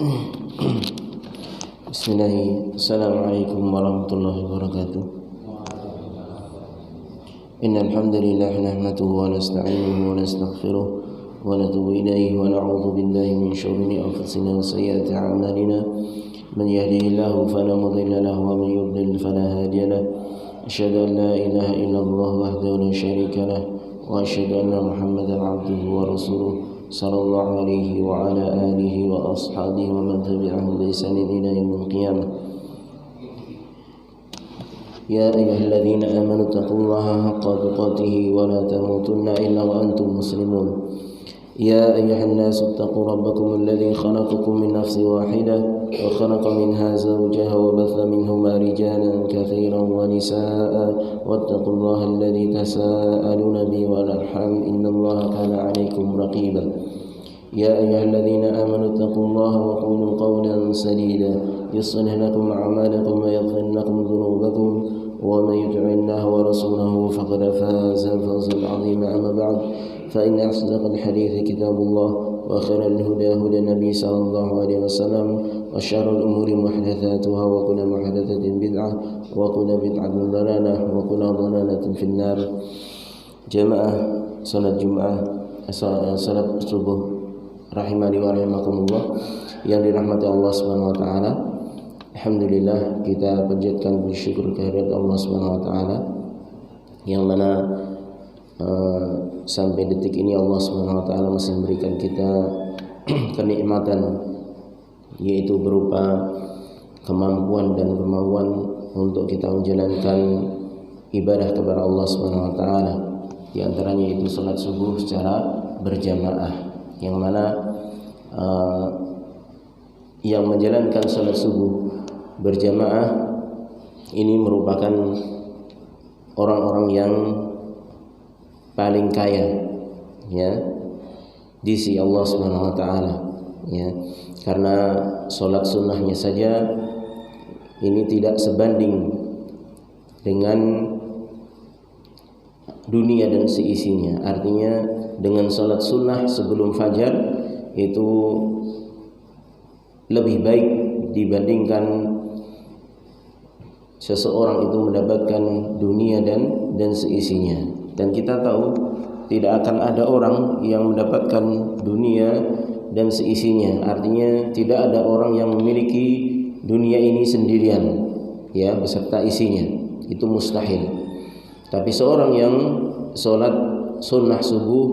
Bismillahirrahmanirrahim. Assalamualaikum warahmatullahi wabarakatuh. Innal hamdalillah nahmaduhu wa nasta'inuhu wa nastaghfiruh wa natubu ilayhi wa na'udzu billahi min shururi anfusina wa sayyiati a'malina. Man yahdihillahu fala mudilla lahu wa man yudlil fala hadiya lahu. Asyhadu an la ilaha illallah wahdahu la syarika lahu wa asyhadu anna Muhammadan 'abduhu wa rasuluh. Sallallahu alaihi wa ala alihi wa ashabihi wa man tabi'ahum bi ihsan ila yaumil qiyamah. Ya ayyuhalladzina amanu taqullaha haqqa tuqatih wa la tamutunna illa wa antum muslimun. Ya ayyuhan nasu taqu rabbakum alladzi khalaqakum min nafsin wahidah wa khalaqa minha zawjaha wa batha minhuma rijalan katsiran wa nisaa'a wattaqullaha alladzi tasaaluna bihi wal arham innallaha kana 'alaykum raqiba. Ya ayyuhalladzina amanu taqullaha wa qulu qawlan sadida yuslih lakum a'malakum wa yaghfir lakum dhunubakum wa man yuti'illaha wa rasulahu faqad faza fawzan 'azima. Amma ba'd, fa inna asdaqal hadithi kitabullah wa khairal huda huda nabi sallallahu alaihi wasallam wa syarrul umuri muhdatsatuha wa kullu muhdatsatin bid'ah wa kullu bid'atin dhalalah wa kullu dhalalatin finnar. Jamaah salat Jumat, salat subuh rahimani wa rahimakumullah yang dirahmati Allah Subhanahu wa taala. Alhamdulillah, kita panjatkan bersyukur kehadirat Allah Subhanahu wa taala yang mana sampai detik ini Allah Subhanahu wa taala masih memberikan kita kenikmatan, yaitu berupa kemampuan dan kemauan untuk kita menjalankan ibadah kepada Allah Subhanahu wa taala. Di antaranya itu salat subuh secara berjamaah, yang mana yang menjalankan salat subuh berjamaah ini merupakan orang-orang yang paling kaya, ya, di sisi Allah Subhanahu wa taala, ya. Karena salat sunnahnya saja ini tidak sebanding dengan dunia dan seisinya. Artinya dengan salat sunnah sebelum fajar itu lebih baik dibandingkan seseorang itu mendapatkan dunia dan seisinya. Dan kita tahu tidak akan ada orang yang mendapatkan dunia dan seisinya. Artinya tidak ada orang yang memiliki dunia ini sendirian, ya, beserta isinya. Itu mustahil. Tapi seorang yang sholat sunnah subuh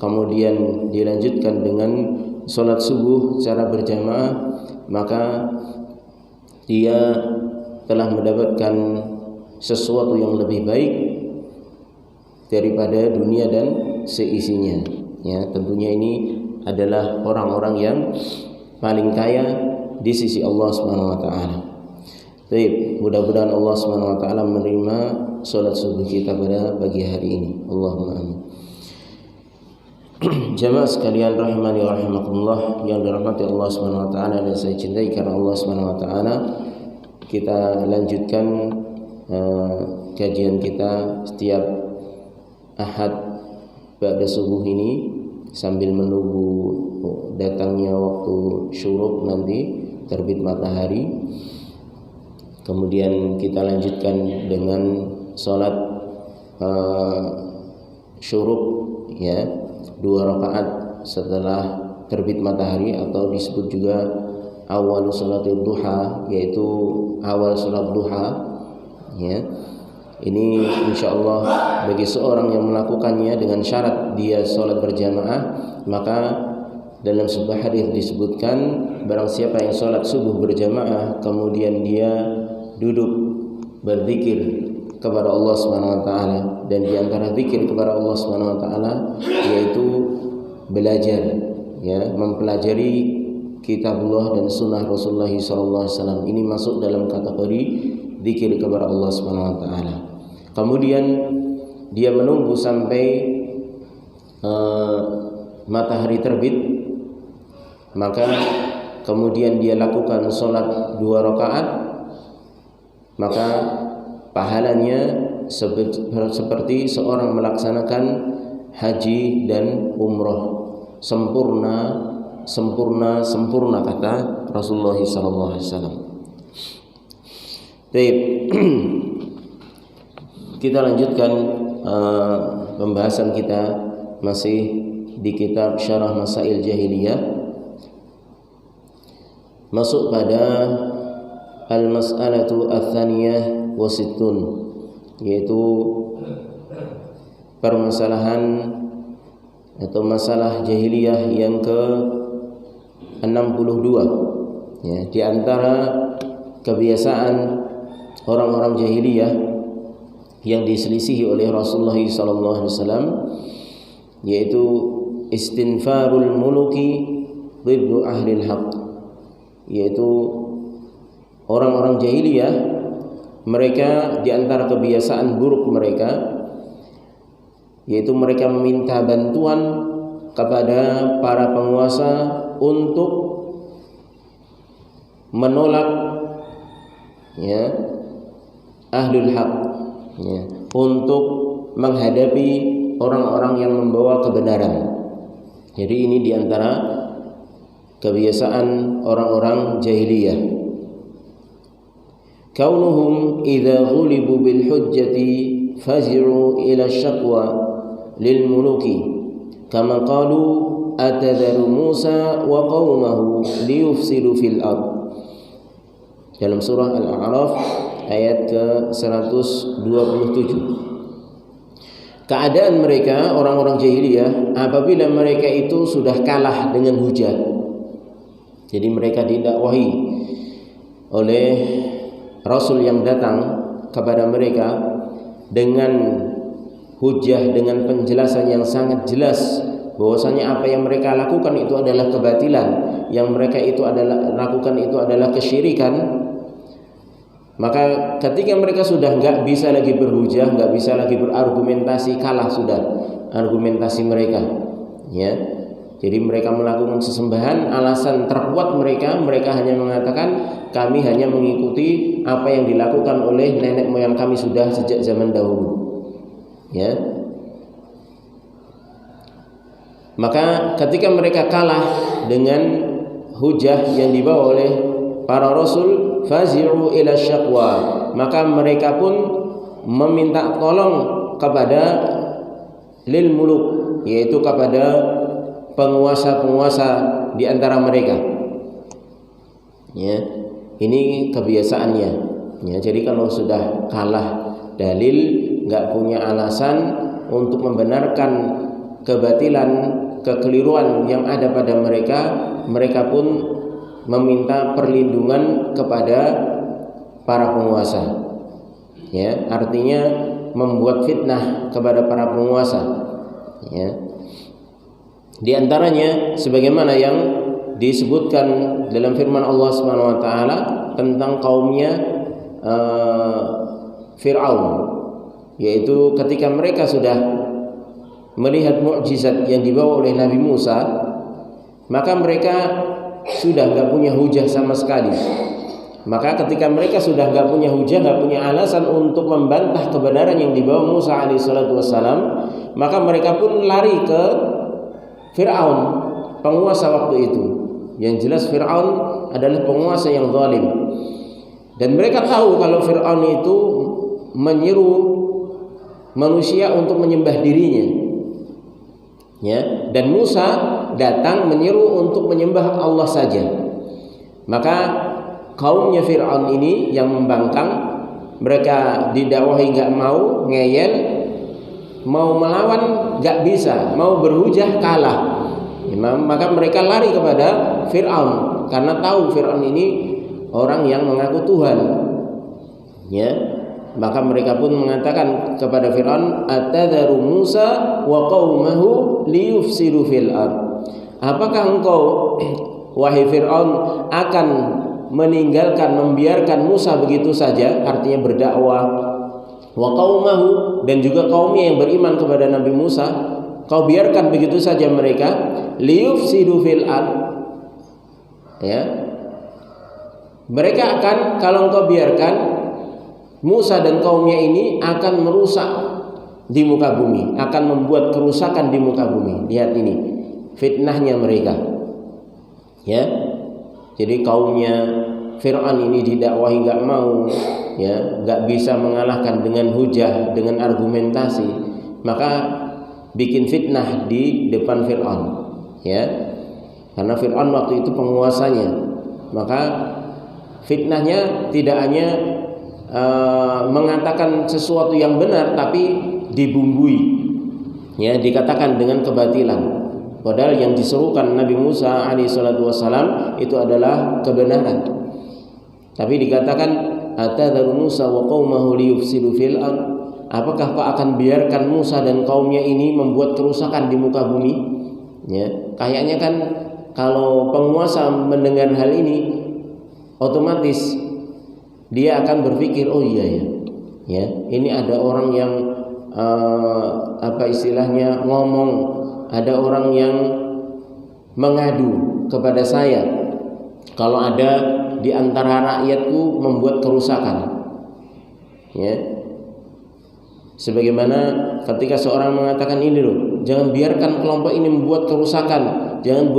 kemudian dilanjutkan dengan sholat subuh secara berjamaah, maka dia telah mendapatkan sesuatu yang lebih baik daripada dunia dan seisinya, ya. Tentunya ini adalah orang-orang yang paling kaya di sisi Allah Subhanahu wa taala. Baik, mudah-mudahan Allah Subhanahu wa taala menerima salat subuh kita pada pagi hari ini. Allahumma amin. Jamaah sekalian rahimani wa rahimakumullah yang dirahmati Allah Subhanahu wa taala dan saya cintai karena Allah Subhanahu wa taala, kita lanjutkan kajian kita setiap Ahad pada subuh ini sambil menunggu datangnya waktu syuruk nanti, terbit matahari. Kemudian kita lanjutkan dengan salat syuruk, ya, 2 rakaat setelah terbit matahari, atau disebut juga awal salatul duha, yaitu awal salat duha, ya. Ini insyaallah bagi seorang yang melakukannya dengan syarat dia salat berjamaah, maka dalam sebuah hadis disebutkan barang siapa yang salat subuh berjamaah kemudian dia duduk berzikir kepada Allah Subhanahu wa taala, dan di antara zikir kepada Allah Subhanahu wa taala yaitu belajar, ya, mempelajari kitabullah dan sunnah Rasulullah sallallahu alaihi wasallam. Ini masuk dalam kategori zikir kepada Allah Subhanahu wa taala. Kemudian dia menunggu sampai matahari terbit, maka kemudian dia lakukan salat 2 rakaat, maka pahalanya seperti seorang melaksanakan haji dan umroh sempurna kata Rasulullah sallallahu alaihi wasallam. Baik. Kita lanjutkan pembahasan kita masih di kitab Syarah Masail Jahiliyah. Masuk pada al-mas'alatu ats-tsaniyah wa sittun, yaitu permasalahan atau masalah jahiliyah yang ke-62. Ya, di antara kebiasaan orang-orang jahiliyah yang diselisihi oleh Rasulullah sallallahu alaihi wasallam, yaitu istinfarul muluki dhiddu ahlil haq, yaitu orang-orang jahiliyah, mereka di antara kebiasaan buruk mereka yaitu mereka meminta bantuan kepada para penguasa untuk menolak ahlul haq, untuk menghadapi orang-orang yang membawa kebenaran. Jadi ini di antara kebiasaan orang-orang jahiliyah. Kaunuhum idza ghulibu bil hujjati fazi'u ila syaqwa lil muluki kama qalu atadharu Musa wa qaumahu liyufsidu fil ard. Dalam surah Al-A'raf ayat ke-127. Keadaan mereka orang-orang jahiliyah apabila mereka itu sudah kalah dengan hujah. Jadi mereka didakwahi oleh Rasul yang datang kepada mereka dengan hujah, dengan penjelasan yang sangat jelas bahwasanya apa yang mereka lakukan itu adalah kebatilan, yang mereka itu adalah lakukan itu adalah kesyirikan. Maka ketika mereka sudah enggak bisa lagi berhujah, enggak bisa lagi berargumentasi, kalah sudah argumentasi mereka, ya. Jadi mereka melakukan sesembahan, alasan terkuat mereka hanya mengatakan kami hanya mengikuti apa yang dilakukan oleh nenek moyang kami sudah sejak zaman dahulu. Ya. Maka ketika mereka kalah dengan hujah yang dibawa oleh para rasul, fazi'u ila syaqwa, maka mereka pun meminta tolong kepada lil muluk, yaitu kepada penguasa-penguasa di antara mereka. Ya, ini kebiasaannya. Ya, jadi kalau sudah kalah dalil, enggak punya alasan untuk membenarkan kebatilan, kekeliruan yang ada pada mereka, mereka pun meminta perlindungan kepada para penguasa. Ya, artinya membuat fitnah kepada para penguasa. Ya. Di antaranya sebagaimana yang disebutkan dalam firman Allah Subhanahu wa taala tentang kaumnya Fir'aun, yaitu ketika mereka sudah melihat mukjizat yang dibawa oleh Nabi Musa, maka mereka sudah enggak punya hujah sama sekali. Maka ketika mereka sudah enggak punya hujah, enggak punya alasan untuk membantah kebenaran yang dibawa Musa alaihissalatu wassalam, maka mereka pun lari ke Fir'aun, penguasa waktu itu. Yang jelas Fir'aun adalah penguasa yang zalim. Dan mereka tahu kalau Fir'aun itu menyeru manusia untuk menyembah dirinya. Ya, dan Musa datang menyeru untuk menyembah Allah saja. Maka kaumnya Fir'aun ini yang membangkang, mereka didakwahi enggak mau, ngeyel, mau melawan enggak bisa, mau berhujah kalah. Maka mereka lari kepada Fir'aun karena tahu Fir'aun ini orang yang mengaku Tuhan. Ya, maka mereka pun mengatakan kepada Fir'aun, atadharu Musa wa qaumahu liyufsidu fil ard. Apakah engkau wahai Fir'aun akan meninggalkan, membiarkan Musa begitu saja, artinya berdakwah, wa qaumahu, dan juga kaumnya yang beriman kepada Nabi Musa, kau biarkan begitu saja mereka, liyufsidu fil ard. Ya. Mereka akan, kalau engkau biarkan, Musa dan kaumnya ini akan merusak di muka bumi, akan membuat kerusakan di muka bumi. Lihat ini fitnahnya mereka. Ya. Jadi kaumnya Fir'aun ini didakwahi nggak mau, ya, nggak bisa mengalahkan dengan hujah, dengan argumentasi, maka bikin fitnah di depan Fir'aun, ya, karena Fir'aun waktu itu penguasanya. Maka fitnahnya tidak hanya mengatakan sesuatu yang benar, tapi dibumbui, ya, dikatakan dengan kebatilan. Padahal yang diserukan Nabi Musa alaihissalam itu adalah kebenaran. Tapi dikatakan atadharu Musa wa qaumahu liyufsidu fil ard. Apakah kau akan biarkan Musa dan kaumnya ini membuat kerusakan di muka bumi? Ya, kayaknya kan kalau penguasa mendengar hal ini, otomatis dia akan berpikir, oh iya ya, ya, ini ada orang yang ngomong, ada orang yang mengadu kepada saya kalau ada di antara rakyatku membuat kerusakan, ya. Sebagaimana ketika seorang mengatakan, ini loh, jangan biarkan kelompok ini membuat kerusakan, jangan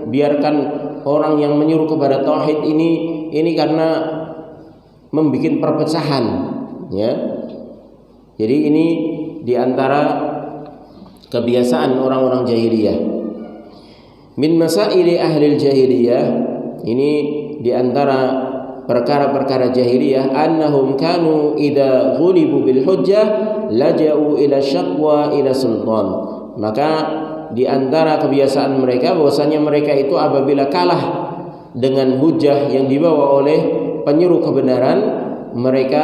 biarkan orang yang menyuruh kepada tauhid ini karena membuat perpecahan, ya. Jadi ini di antara kebiasaan orang-orang jahiliyah. Min masaili ahli jahiliyah, ini di antara perkara-perkara jahiliyah, annahum kanu idza ghulibu bil hujjah laja'u ila syaqwa ila sultan. Maka di antara kebiasaan mereka bahwasanya mereka itu apabila kalah dengan hujjah yang dibawa oleh penyuruh kebenaran, mereka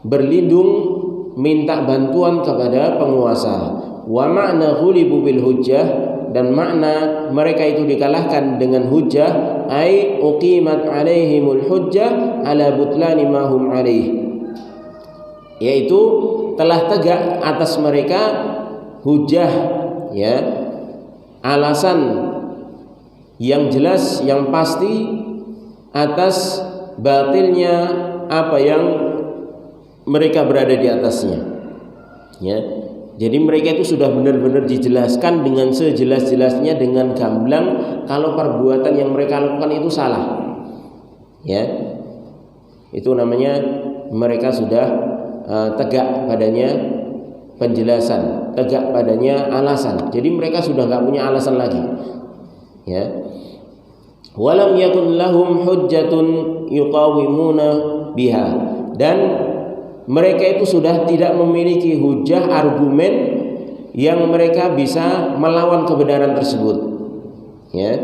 berlindung minta bantuan kepada penguasa. Wa ma'na ghulibu bil hujjah, dan makna mereka itu dikalahkan dengan hujjah, ai uqimat alaihimul hujjah ala butlani ma hum alaih, yaitu telah tegak atas mereka hujjah, ya, alasan yang jelas, yang pasti atas batilnya apa yang mereka berada di atasnya, ya. Jadi mereka itu sudah benar-benar dijelaskan dengan sejelas-jelasnya, dengan gamblang kalau perbuatan yang mereka lakukan itu salah, ya. Itu namanya mereka sudah tegak padanya penjelasan, tegak padanya alasan. Jadi mereka sudah nggak punya alasan lagi, ya. Walam yakun lahum hujjatun yuqawimuna biha, dan mereka itu sudah tidak memiliki hujah, argumen yang mereka bisa melawan kebenaran tersebut, ya.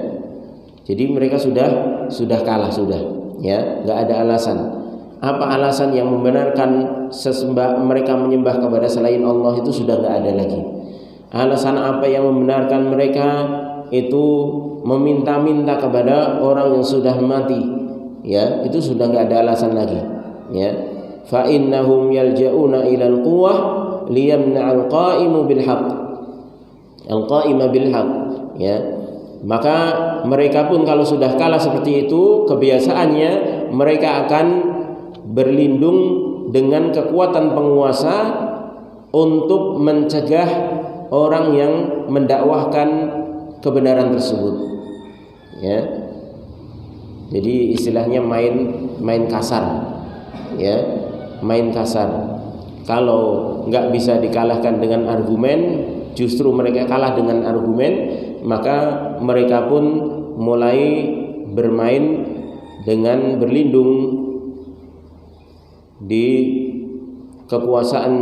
Jadi mereka sudah kalah, sudah, ya, nggak ada alasan. Apa alasan yang membenarkan mereka menyembah kepada selain Allah itu sudah nggak ada lagi. Alasan apa yang membenarkan mereka itu meminta-minta kepada orang yang sudah mati, ya, itu sudah nggak ada alasan lagi, ya. Fa innahum yalja'una ila al-quwwah liyamna'a al-qa'imu bil haqq, al-qa'ima bil haqq, ya. Maka mereka pun kalau sudah kalah seperti itu, kebiasaannya mereka akan berlindung dengan kekuatan penguasa untuk mencegah orang yang mendakwahkan kebenaran tersebut, ya. Jadi istilahnya main kasar, ya. Main kasar. Kalau nggak bisa dikalahkan dengan argumen, justru mereka kalah dengan argumen, maka mereka pun mulai bermain dengan berlindung di kekuasaan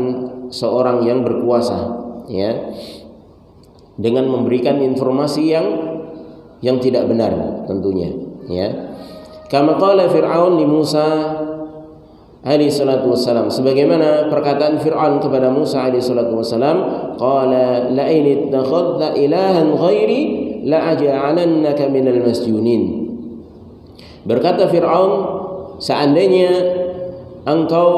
seorang yang berkuasa, ya, dengan memberikan informasi yang tidak benar tentunya, ya. Kama qala Fir'aun li Musa alaihi salatu wassalam, sebagaimana perkataan Fir'aun kepada Musa alaihi salatu wassalam, qala la in ittakhadha ilahan ghairi la aj'alannaka minal masjunin. Berkata Fir'aun, seandainya engkau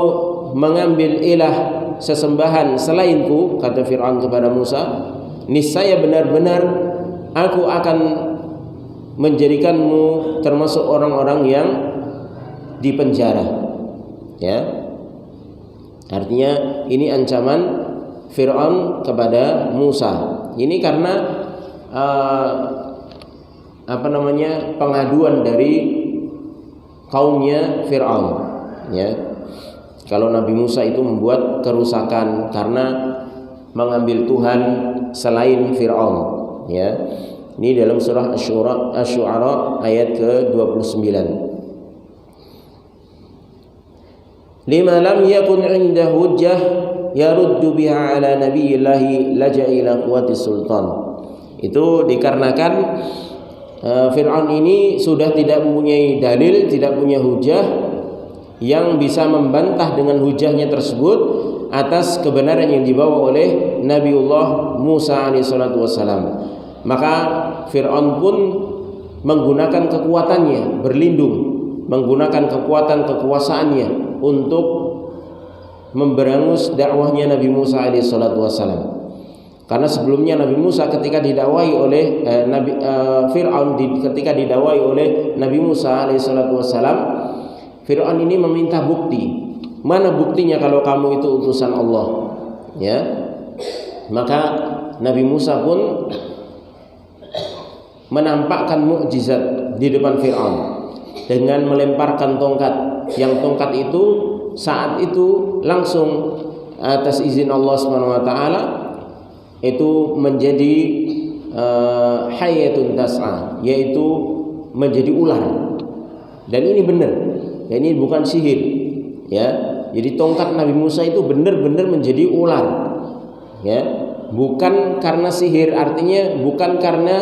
mengambil ilah sesembahan selainku, kata Fir'aun kepada Musa, niscaya benar-benar aku akan menjadikanmu termasuk orang-orang yang dipenjara, ya. Artinya ini ancaman Fir'aun kepada Musa. Ini karena pengaduan dari kaumnya Fir'aun, ya. Kalau Nabi Musa itu membuat kerusakan karena mengambil Tuhan selain Fir'aun, ya. Ini dalam surah Asy-Syu'ara ayat ke-29. Lima lam yakun 'inda hujjah yaruddu biha 'ala nabiyillahi laja ila quwwati sultan. Itu dikarenakan Fir'aun ini sudah tidak mempunyai dalil, tidak punya hujah yang bisa membantah dengan hujahnya tersebut atas kebenaran yang dibawa oleh Nabiullah Musa alaihissalatu wassalam. Maka Fir'aun pun menggunakan kekuatannya, berlindung, menggunakan kekuatan kekuasaannya untuk memberangus dakwahnya Nabi Musa alaihissalatu wassalam. Karena sebelumnya Nabi Musa ketika didakwahi oleh Fir'aun ketika didakwahi oleh Nabi Musa alaihissalatu wassalam, Fir'aun ini meminta bukti. Mana buktinya kalau kamu itu utusan Allah? Ya. Maka Nabi Musa pun menampakkan mukjizat di depan Fir'aun dengan melemparkan tongkat. Yang tongkat itu saat itu langsung atas izin Allah Subhanahu wa taala itu menjadi hayatun tas'a, yaitu menjadi ular. Dan ini benar. Dan ini bukan sihir, ya. Jadi tongkat Nabi Musa itu benar-benar menjadi ular, ya. Bukan karena sihir, artinya bukan karena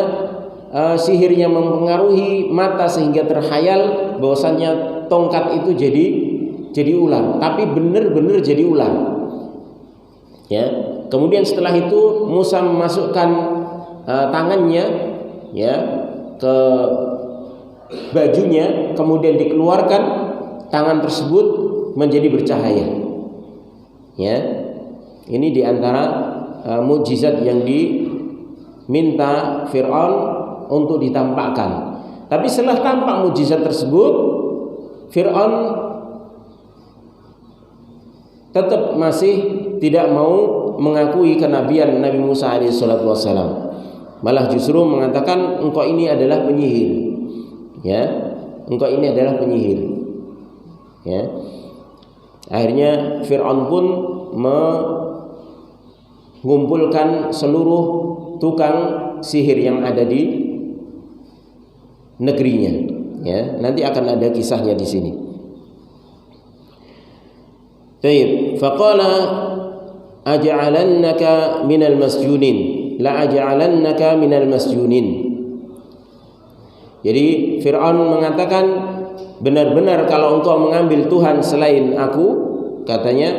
sihirnya mempengaruhi mata sehingga terkhayal bahwasanya tongkat itu jadi ular, tapi benar-benar jadi ular, ya. Kemudian setelah itu Musa memasukkan tangannya, ya, ke bajunya, kemudian dikeluarkan, tangan tersebut menjadi bercahaya, ya. Ini diantara mukjizat yang diminta Fir'aun untuk ditampakkan. Tapi setelah tampak mukjizat tersebut, Fir'aun tetap masih tidak mau mengakui kenabian Nabi Musa alaihissalatu wassalam. Malah justru mengatakan engkau ini adalah penyihir, ya. Engkau ini adalah penyihir, ya. Akhirnya Fir'aun pun mengumpulkan seluruh tukang sihir yang ada di negerinya, ya. Nanti akan ada kisahnya di sini. Baik, faqala aj'alannaka minal masjunin, la aj'alannaka minal masjunin. Jadi Fir'aun mengatakan, benar-benar kalau engkau mengambil Tuhan selain aku, katanya,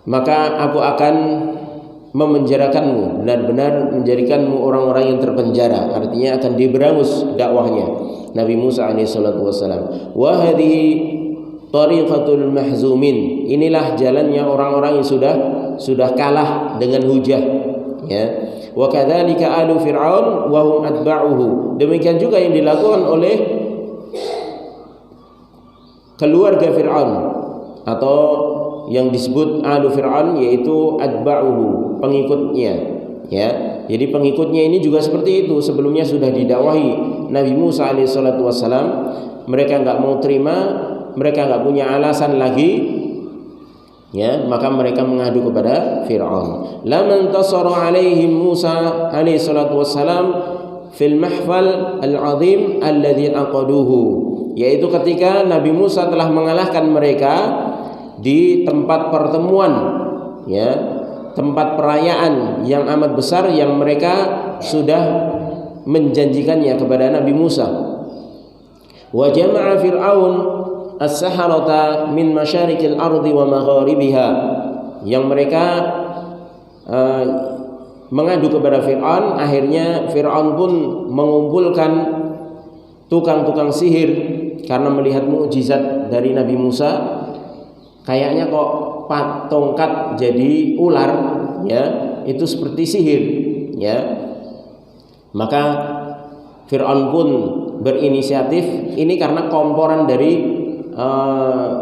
maka aku akan memenjarakanmu, benar-benar menjadikanmu orang-orang yang terpenjara. Artinya akan diberangus dakwahnya Nabi Musa alaihissalatu wassalam. Wa hadhihi tariqatul mahzumin, inilah jalannya orang-orang yang sudah kalah dengan hujah, ya. Wa kadzalika alu fir'aun wa hum atba'uhu, demikian juga yang dilakukan oleh keluarga Fir'aun atau yang disebut alu Fir'aun, yaitu atba'uhu, pengikutnya, ya. Jadi pengikutnya ini juga seperti itu. Sebelumnya sudah didakwahi Nabi Musa alaihissalatu wassalam, mereka enggak mau terima, mereka enggak punya alasan lagi, ya, maka mereka mengadu kepada Fir'aun. Laman tasara alaihim Musa alaihissalatu wassalam fil mahfal al-azim alladhi aqaduhu, yaitu ketika Nabi Musa telah mengalahkan mereka di tempat pertemuan, ya, tempat perayaan yang amat besar yang mereka sudah menjanjikannya kepada Nabi Musa. Wa jama'a Fir'aun as-saharata min masyarikil ardi wa magharibiha, yang mereka mengadu kepada Fir'aun. Akhirnya Fir'aun pun mengumpulkan tukang-tukang sihir karena melihat mukjizat dari Nabi Musa. Kayaknya kok tongkat jadi ular, ya, itu seperti sihir, ya. Maka Fir'aun pun berinisiatif, ini karena komporan dari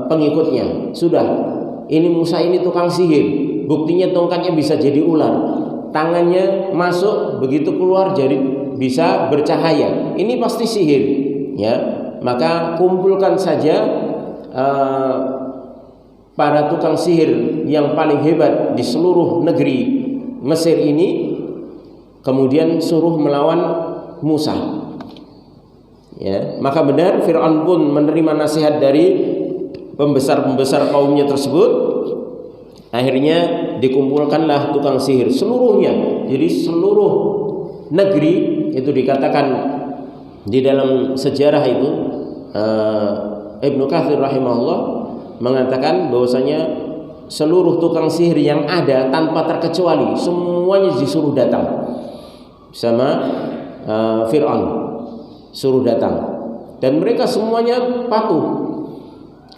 pengikutnya. Sudah, ini Musa ini tukang sihir, buktinya tongkatnya bisa jadi ular, tangannya masuk, begitu keluar bisa bercahaya. Ini pasti sihir, ya. Maka kumpulkan saja para tukang sihir yang paling hebat di seluruh negeri Mesir ini, kemudian suruh melawan Musa. Ya, maka benar Fir'aun pun menerima nasihat dari pembesar-pembesar kaumnya tersebut. Akhirnya dikumpulkanlah tukang sihir seluruhnya. Jadi seluruh negeri itu dikatakan di dalam sejarah itu, Ibnu Katsir rahimahullah mengatakan bahwasanya seluruh tukang sihir yang ada tanpa terkecuali semuanya disuruh datang sama Fir'aun, suruh datang, dan mereka semuanya patuh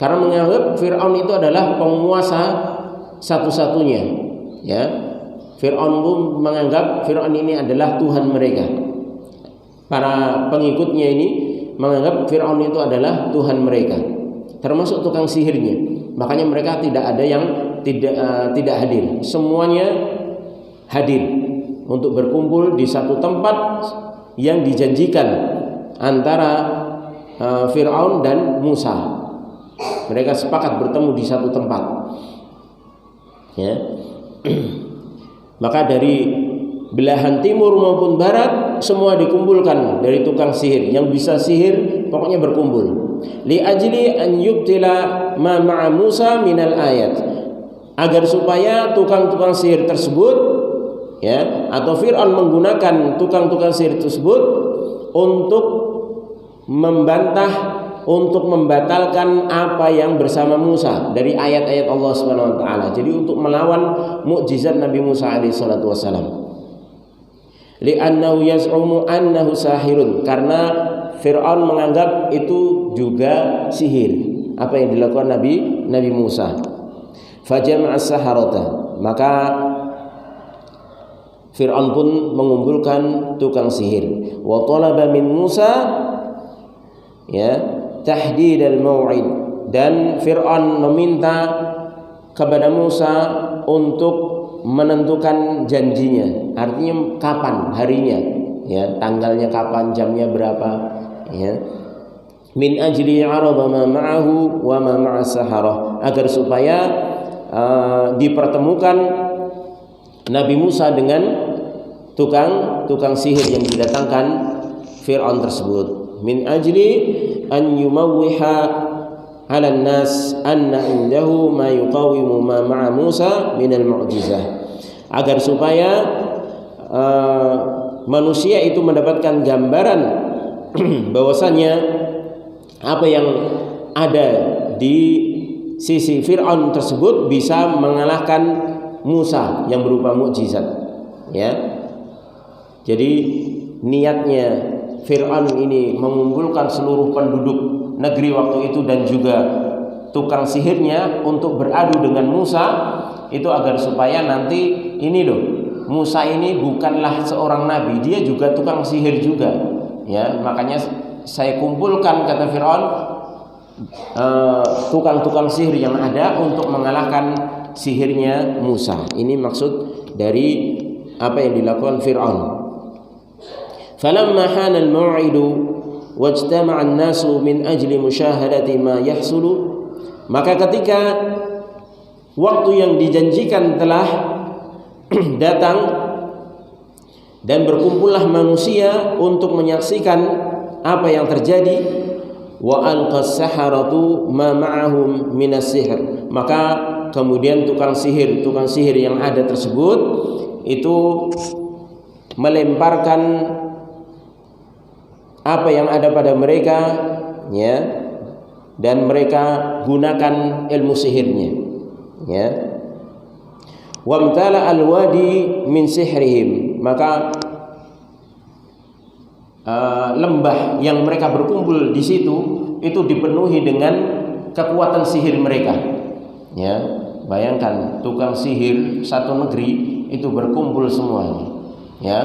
karena menganggap Fir'aun itu adalah penguasa satu-satunya, ya. Fir'aun pun menganggap Fir'aun ini adalah Tuhan mereka. Para pengikutnya ini menganggap Fir'aun itu adalah Tuhan mereka, termasuk tukang sihirnya. Makanya mereka tidak ada yang tidak hadir. Semuanya hadir untuk berkumpul di satu tempat yang dijanjikan antara Fir'aun dan Musa. Mereka sepakat bertemu di satu tempat. Ya. Maka dari belahan timur maupun barat semua dikumpulkan dari tukang sihir yang bisa sihir, pokoknya berkumpul. Li ajli an yubtila ma ma'a Musa minal ayat, agar supaya tukang-tukang sihir tersebut, ya, atau Fir'aun menggunakan tukang-tukang sihir tersebut untuk membantah, untuk membatalkan apa yang bersama Musa dari ayat-ayat Allah Subhanahu wa taala. Jadi untuk melawan mukjizat Nabi Musa alaihi salatu wasalam. Li'annahu yaz'umu annahu sahirun, karena Fir'aun menganggap itu juga sihir apa yang dilakukan Nabi Musa. Fajama'a as-saharata, maka Fir'aun pun mengumpulkan tukang sihir. Wa talaba min Musa, ya, tahdid al-mau'id, dan Fir'aun meminta kepada Musa untuk menentukan janjinya, artinya kapan harinya, ya, tanggalnya kapan, jamnya berapa, ya. Min ajli 'arada ma ma'ahu wa ma ma'a saharah, agar supaya dipertemukan Nabi Musa dengan tukang sihir yang didatangkan Fir'aun tersebut. Min ajli an yumawwiha 'ala an-nas anna indahu ma yuqawimu ma ma'a Musa min al-mu'jizah, agar supaya manusia itu mendapatkan gambaran bahwasanya apa yang ada di sisi Fir'aun tersebut bisa mengalahkan Musa yang berupa mukjizat, ya. Jadi niatnya Fir'aun ini mengumpulkan seluruh penduduk negeri waktu itu dan juga tukang sihirnya untuk beradu dengan Musa, itu agar supaya nanti ini loh, Musa ini bukanlah seorang nabi, dia juga tukang sihir juga, ya. Makanya saya kumpulkan, kata Fir'aun, tukang-tukang sihir yang ada untuk mengalahkan sihirnya Musa. Ini maksud dari apa yang dilakukan Fir'aun. Falamma hana al-maw'idu wajtama'a an-nasu min ajli musyahadati ma yahsulu, maka ketika waktu yang dijanjikan telah datang dan berkumpullah manusia untuk menyaksikan apa yang terjadi, wa alqas saharatu ma ma'ahum minas sihr, maka kemudian tukang sihir yang ada tersebut itu melemparkan apa yang ada pada mereka, ya, dan mereka gunakan ilmu sihirnya, ya. Wamtala alwadi min sihrihim, maka lembah yang mereka berkumpul di situ itu dipenuhi dengan kekuatan sihir mereka, ya. Bayangkan tukang sihir satu negeri itu berkumpul semuanya, ya.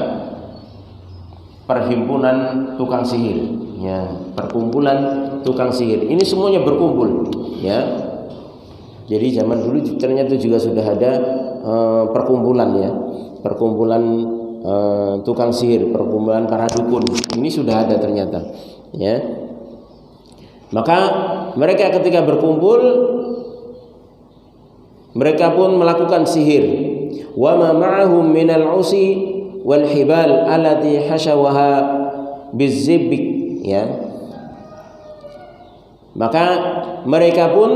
Perhimpunan tukang sihir, ya, perkumpulan tukang sihir. Ini semuanya berkumpul, ya. Jadi zaman dulu ternyata juga sudah ada perkumpulan, ya, perkumpulan tukang sihir, perkumpulan para dukun. Ini sudah ada ternyata, ya. Maka mereka ketika berkumpul, mereka pun melakukan sihir. Wa ma ma'ahum minal usi wal hibal allati hashawaha bizibik, ya. Maka mereka pun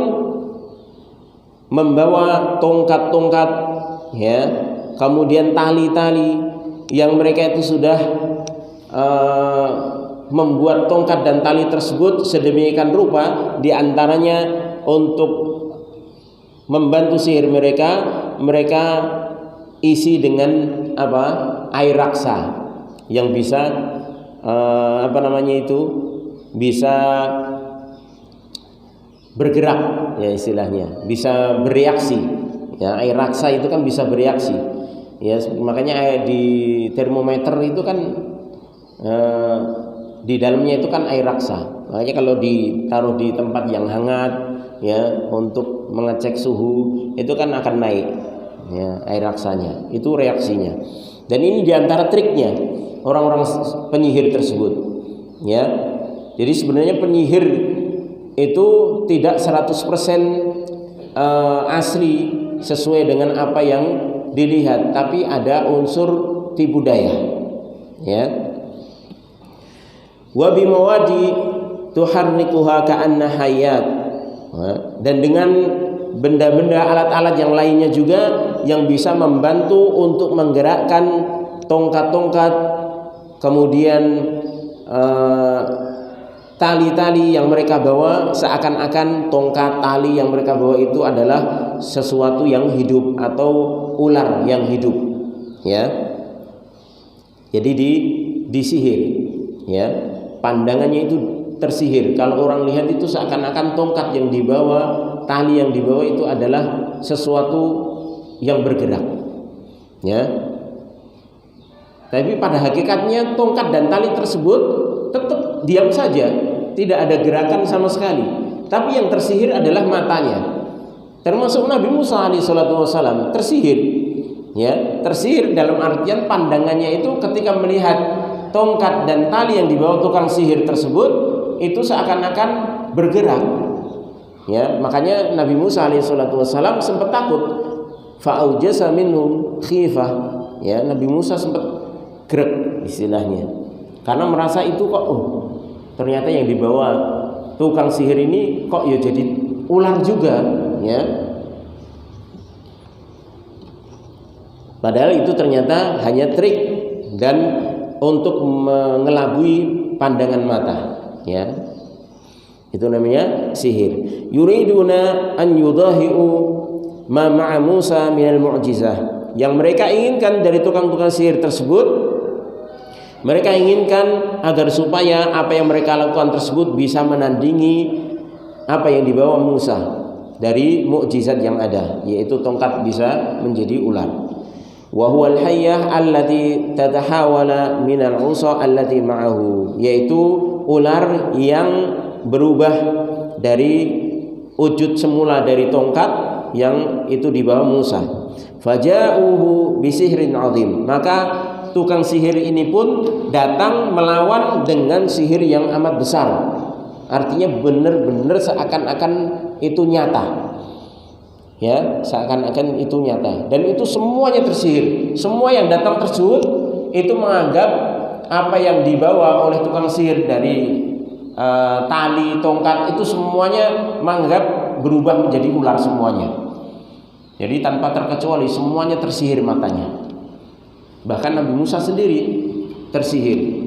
membawa tongkat-tongkat, ya, kemudian tali-tali yang mereka itu sudah membuat tongkat dan tali tersebut sedemikian rupa, diantaranya untuk membantu sihir mereka isi dengan apa, air raksa yang bisa bisa bergerak, ya istilahnya, bisa bereaksi, ya. Air raksa itu kan bisa bereaksi, ya, makanya di termometer itu kan di dalamnya itu kan air raksa. Makanya kalau ditaruh di tempat yang hangat, ya, untuk mengecek suhu itu kan akan naik, ya, air raksanya. Itu reaksinya. Dan ini diantara triknya orang-orang penyihir tersebut, ya. Jadi sebenarnya penyihir itu tidak 100% asli sesuai dengan apa yang dilihat, tapi ada unsur tipu daya, ya. Wa bimawadi tuharnikuha ka'anna hayat, dan dengan benda-benda alat-alat yang lainnya juga yang bisa membantu untuk menggerakkan tongkat-tongkat, kemudian tali-tali yang mereka bawa, seakan-akan tongkat tali yang mereka bawa itu adalah sesuatu yang hidup atau ular yang hidup, ya. Jadi disihir, ya. Pandangannya itu tersihir. Kalau orang lihat itu seakan-akan tongkat yang dibawa, tali yang dibawa itu adalah sesuatu yang bergerak, ya. Tapi pada hakikatnya tongkat dan tali tersebut tetap diam saja, tidak ada gerakan sama sekali. Tapi yang tersihir adalah matanya. Termasuk Nabi Musa alaihissalam tersihir, ya, tersihir dalam artian pandangannya itu ketika melihat tongkat dan tali yang dibawa tukang sihir tersebut itu seakan-akan bergerak, ya. Makanya Nabi Musa alaihissalam sempat takut, fa'aujasa minhum khifah, ya. Nabi Musa sempat grek istilahnya, karena merasa itu kok ternyata yang dibawa tukang sihir ini kok ya jadi ular juga, ya. Padahal itu ternyata hanya trik dan untuk mengelabui pandangan mata, ya. Itu namanya sihir. Yuriduna an yudahi'u ma ma'a Musa minal mu'jizah. Yang mereka inginkan dari tukang-tukang sihir tersebut, mereka inginkan agar supaya apa yang mereka lakukan tersebut bisa menandingi apa yang dibawa Musa dari mukjizat yang ada, yaitu tongkat bisa menjadi ular. Wa huwal hayyah allati tatahawala minal 'usa allati ma'ahu, yaitu ular yang berubah dari wujud semula dari tongkat yang itu dibawa Musa. Faja'uhu bisihrin 'azim, maka tukang sihir ini pun datang melawan dengan sihir yang amat besar. Artinya benar-benar seakan-akan itu nyata, ya, seakan-akan itu nyata. Dan itu semuanya tersihir. Semua yang datang tersebut itu menganggap apa yang dibawa oleh tukang sihir dari tali, tongkat, itu semuanya menganggap berubah menjadi ular semuanya. Jadi tanpa terkecuali semuanya tersihir matanya. Bahkan Nabi Musa sendiri tersihir,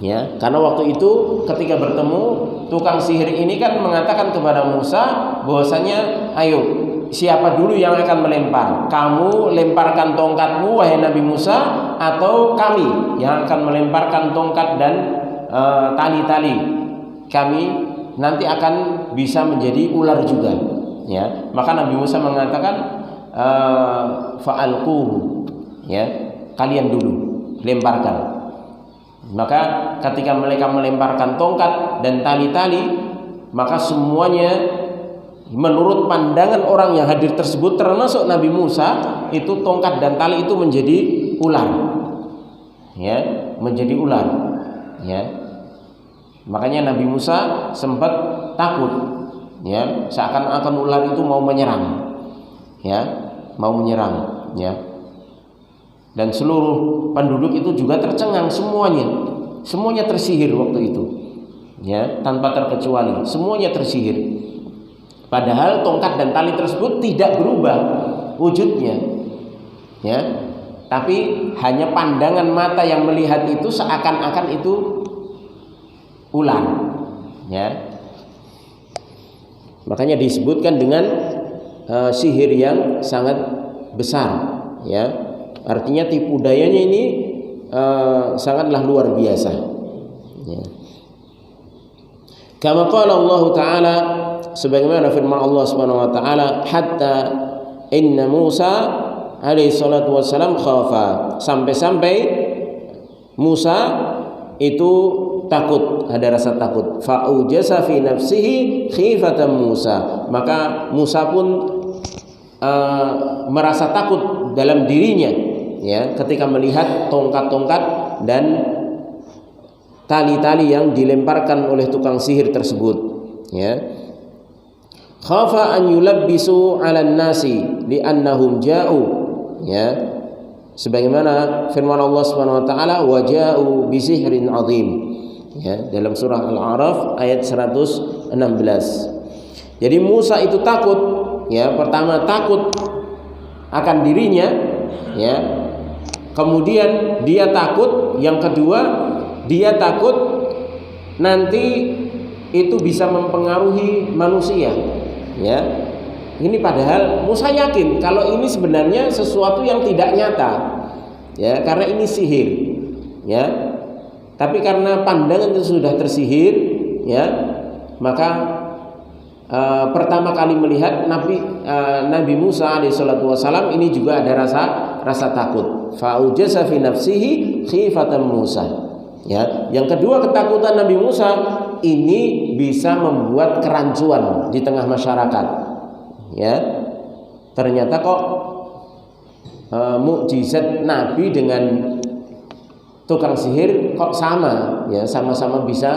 ya, karena waktu itu ketika bertemu tukang sihir ini kan mengatakan kepada Musa bahwasanya, ayo, siapa dulu yang akan melempar? Kamu lemparkan tongkatmu wahai Nabi Musa, atau kami yang akan melemparkan tongkat dan tali-tali? Kami nanti akan bisa menjadi ular juga, ya. Maka Nabi Musa mengatakan fa'alquhu, ya, kalian dulu lemparkan. Maka ketika mereka melemparkan tongkat dan tali-tali, maka semuanya menurut pandangan orang yang hadir tersebut termasuk Nabi Musa, itu tongkat dan tali itu menjadi ular, ya, menjadi ular, ya. Makanya Nabi Musa sempat takut, ya, seakan-akan ular itu mau menyerang, ya, mau menyerang, ya. Dan seluruh penduduk itu juga tercengang, semuanya tersihir waktu itu, ya, tanpa terkecuali, semuanya tersihir. Padahal tongkat dan tali tersebut tidak berubah wujudnya, ya, tapi hanya pandangan mata yang melihat itu seakan-akan itu ular, ya. Makanya disebutkan dengan sihir yang sangat besar, ya. Artinya tipu dayanya ini sangatlah luar biasa, ya. Kama qala Allah Ta'ala, sebagaimana firman Allah Subhanahu wa taala, hatta inna Musa alaihi salatu wassalam khafa, sampai-sampai Musa itu takut, ada rasa takut. Fa ujasa fi nafsihi khifatan Musa, maka Musa pun merasa takut dalam dirinya, ya, ketika melihat tongkat-tongkat dan tali-tali yang dilemparkan oleh tukang sihir tersebut, ya. Khafa an yulabbisu 'alan nasi li'annahum ja'u, ya, sebagaimana firman Allah Subhanahu wa taala, wa ja'u bi sihrin 'adzim, ya, dalam surah Al-A'raf ayat 116. Jadi Musa itu takut, ya, pertama takut akan dirinya, ya. Kemudian dia takut, yang kedua dia takut nanti itu bisa mempengaruhi manusia, ya. Ini padahal Musa yakin kalau ini sebenarnya sesuatu yang tidak nyata, ya, karena ini sihir, ya. Tapi karena pandangan itu sudah tersihir, ya, maka pertama kali melihat Nabi Musa alaihissalatu wassalam ini juga ada rasa takut. Fa'ujasa fi nafsihi khifatan Musa, ya. Yang kedua, ketakutan Nabi Musa ini bisa membuat kerancuan di tengah masyarakat, ya. Ternyata kok mukjizat Nabi dengan tukang sihir kok sama, ya, sama-sama bisa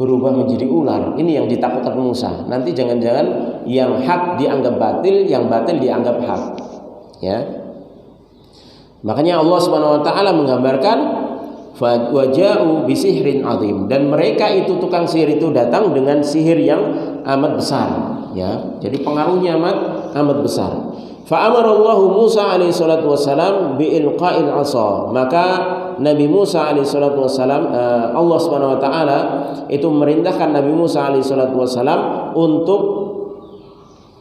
berubah menjadi ular. Ini yang ditakutkan Musa. Nanti jangan-jangan yang hak dianggap batil, yang batil dianggap hak, ya. Makanya Allah Subhanahu wa taala menggambarkan waja'u bisihrin azim, dan mereka itu tukang sihir itu datang dengan sihir yang amat besar, ya. Jadi pengaruhnya amat besar. Fa amarallahu Musa alaihi salatu wassalam bi ilqa'il 'asa, maka Nabi Musa alaihi salatu wassalam, Allah Subhanahu wa taala itu merintahkan Nabi Musa alaihi salatu wassalam untuk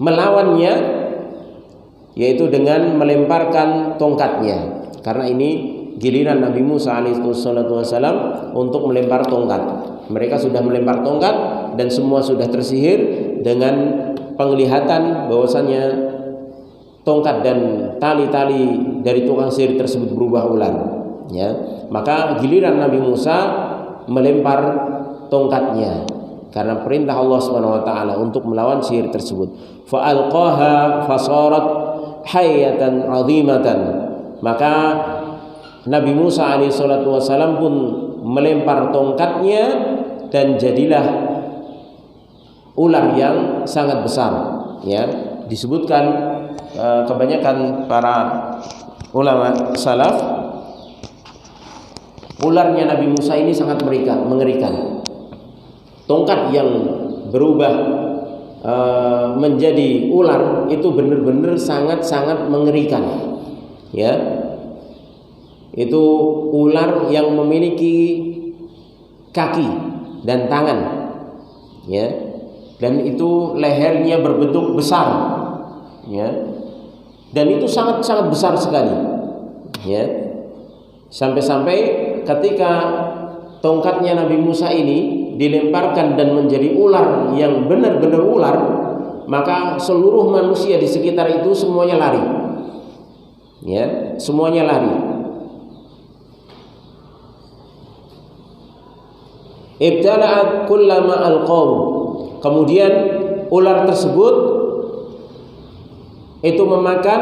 melawannya, yaitu dengan melemparkan tongkatnya. Karena ini giliran Nabi Musa alaihi salatu wassalam untuk melempar tongkat. Mereka sudah melempar tongkat dan semua sudah tersihir dengan penglihatan bahwasanya tongkat dan tali-tali dari tukang sihir tersebut berubah ular, ya. Maka giliran Nabi Musa melempar tongkatnya karena perintah Allah Subhanahu wa taala untuk melawan sihir tersebut. Fa alqaha fasarat hayatan 'azimatan, maka Nabi Musa alaihi salatu wasallam pun melempar tongkatnya dan jadilah ular yang sangat besar, ya. Disebutkan kebanyakan para ulama salaf, ularnya Nabi Musa ini sangat mengerikan. Tongkat yang berubah menjadi ular itu benar-benar sangat-sangat mengerikan, ya. Itu ular yang memiliki kaki dan tangan, ya, dan itu lehernya berbentuk besar, ya, dan itu sangat-sangat besar sekali, ya. Sampai-sampai ketika tongkatnya Nabi Musa ini dilemparkan dan menjadi ular yang benar-benar ular, maka seluruh manusia di sekitar itu semuanya lari, ya, semuanya lari. Ibtala'at kullama alqaw, kemudian ular tersebut itu memakan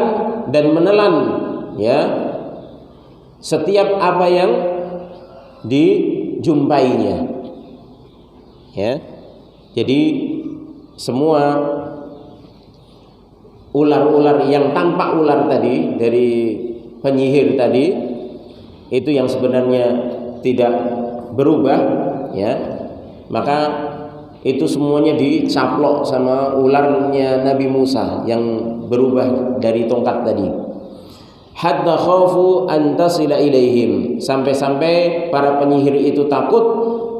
dan menelan, ya, setiap apa yang dijumpainya. Ya. Jadi semua ular-ular yang tampak ular tadi dari penyihir tadi itu yang sebenarnya tidak berubah, ya, maka itu semuanya dicaplok sama ularnya Nabi Musa yang berubah dari tongkat tadi. Hatta khafu an tasila ilaihim, sampai-sampai para penyihir itu takut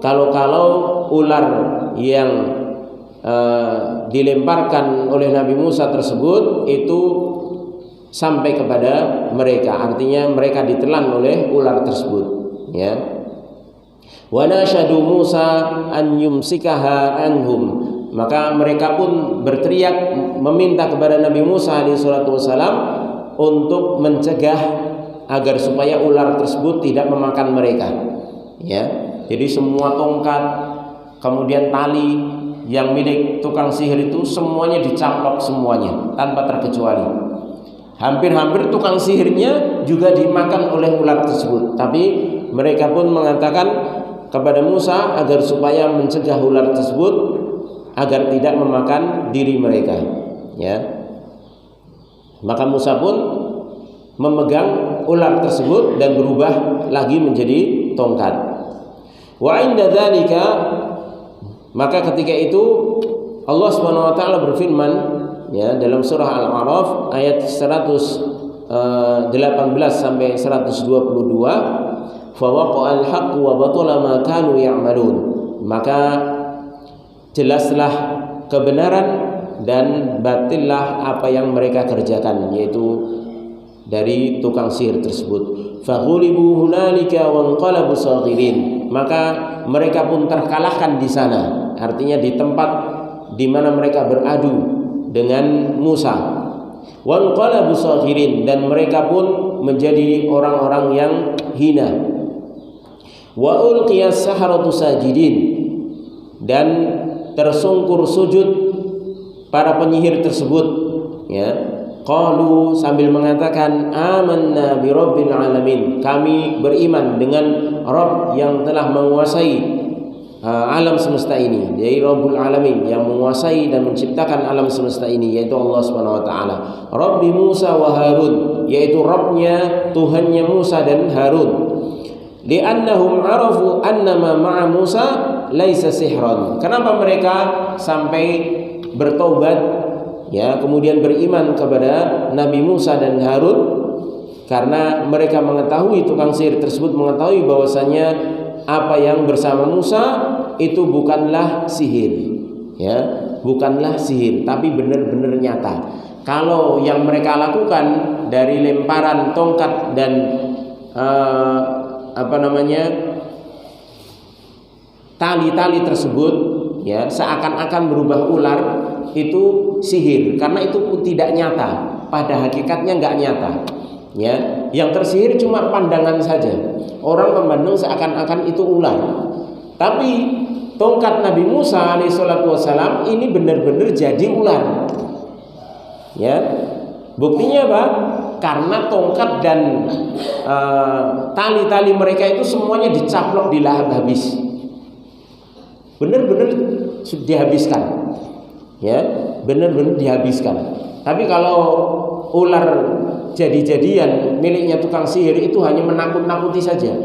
kalau ular yang dilemparkan oleh Nabi Musa tersebut itu sampai kepada mereka, artinya mereka ditelan oleh ular tersebut, ya. Wa nasyadu Musa an yumsikaha anhum, maka mereka pun berteriak meminta kepada Nabi Musa alaihi salatu wasalam untuk mencegah agar supaya ular tersebut tidak memakan mereka, ya. Jadi semua tongkat kemudian tali yang milik tukang sihir itu semuanya dicaplok semuanya tanpa terkecuali. Hampir-hampir tukang sihirnya juga dimakan oleh ular tersebut, tapi mereka pun mengatakan kepada Musa agar supaya mencegah ular tersebut agar tidak memakan diri mereka, ya. Maka Musa pun memegang ular tersebut dan berubah lagi menjadi tongkat. Wa inda dzalika, maka ketika itu Allah Subhanahu wa taala berfirman, ya, dalam surah Al-A'raf ayat 118 sampai 122, fa waqa'al haqqu wa batala ma kanu ya'malun, maka jelaslah kebenaran dan batillah apa yang mereka kerjakan, yaitu dari tukang sihir tersebut. Faghulibu hunalika wanqalabu saghirin, maka mereka pun terkalahkan di sana, artinya di tempat di mana mereka beradu dengan Musa. Wanqalabu saghirin, dan mereka pun menjadi orang-orang yang hina. Wa ulqiyas saharatu sajidin, dan tersungkur sujud para penyihir tersebut, ya. Qalu, sambil mengatakan, amanna bi rabbil alamin, kami beriman dengan Rabb yang telah menguasai alam semesta ini, yaitu Rabbul Alamin, yang menguasai dan menciptakan alam semesta ini, yaitu Allah Subhanahu wa taala. Rabbi Musa wa Harun, yaitu Rabbnya, Tuhannya Musa dan Harun. Li'annahum arafu annama ma'a Musa laisa sihran. Kenapa mereka sampai bertobat, ya, kemudian beriman kepada Nabi Musa dan Harun? Karena mereka mengetahui, tukang sihir tersebut mengetahui bahwasanya apa yang bersama Musa itu bukanlah sihir, ya, bukanlah sihir, tapi benar-benar nyata. Kalau yang mereka lakukan dari lemparan tongkat dan tali-tali tersebut, ya, seakan-akan berubah ular, itu sihir, karena itu pun tidak nyata, pada hakikatnya nggak nyata, ya. Yang tersihir cuma pandangan saja, orang memandang seakan-akan itu ular, tapi tongkat Nabi Musa alaihissalatu wassalam ini benar-benar jadi ular, ya. Buktinya apa? Karena tongkat dan tali-tali mereka itu semuanya dicaplok, dilahap habis, benar-benar dihabiskan, ya, benar-benar dihabiskan. Tapi kalau ular jadi-jadian miliknya tukang sihir itu hanya menakut-nakuti saja,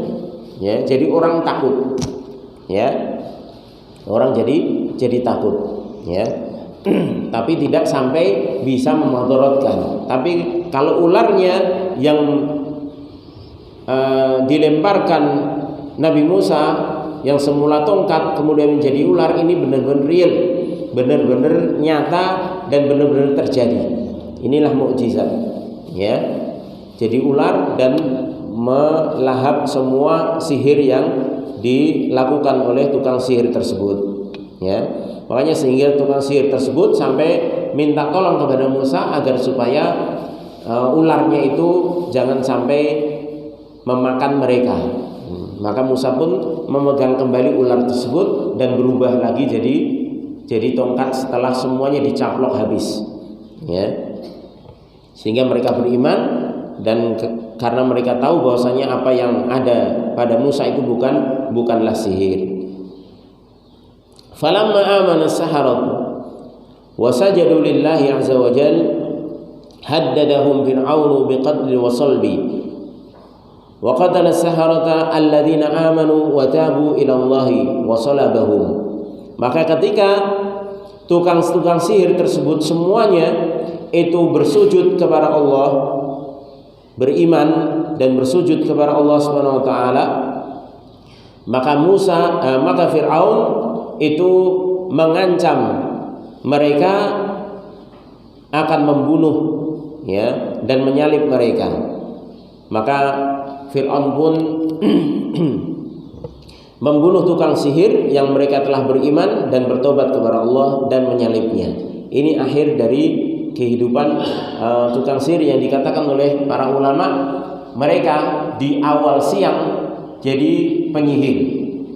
ya, jadi orang takut, ya, orang jadi takut, ya. Tapi tidak sampai bisa memudaratkan. Tapi kalau ularnya yang dilemparkan Nabi Musa yang semula tongkat kemudian menjadi ular, ini benar-benar real, benar-benar nyata dan benar-benar terjadi. Inilah mukjizat, ya. Jadi ular dan melahap semua sihir yang dilakukan oleh tukang sihir tersebut, ya. Makanya sehingga tukang sihir tersebut sampai minta tolong kepada Musa agar supaya ularnya itu jangan sampai memakan mereka. Maka Musa pun memegang kembali ular tersebut dan berubah lagi jadi tongkat setelah semuanya dicaplok habis, ya. Sehingga mereka beriman dan karena mereka tahu bahwasanya apa yang ada pada Musa itu bukanlah sihir. Falamma amana as-saharatu wa sajadu lillahi azza wa jalla haddadahum fir'aunu biqatli wa salbi wa qatala as-saharata alladhina amanu wa tabu ila Allahi wa salabahum. Maka ketika tukang-tukang sihir tersebut semuanya itu bersujud kepada Allah, beriman dan bersujud kepada Allah Subhanahu wa taala, maka Fir'aun itu mengancam mereka akan membunuh ya dan menyalib mereka. Maka Fir'aun pun membunuh tukang sihir yang mereka telah beriman dan bertobat kepada Allah dan menyalibnya. Ini akhir dari kehidupan tukang sihir yang dikatakan oleh para ulama, mereka di awal siang jadi penyihir,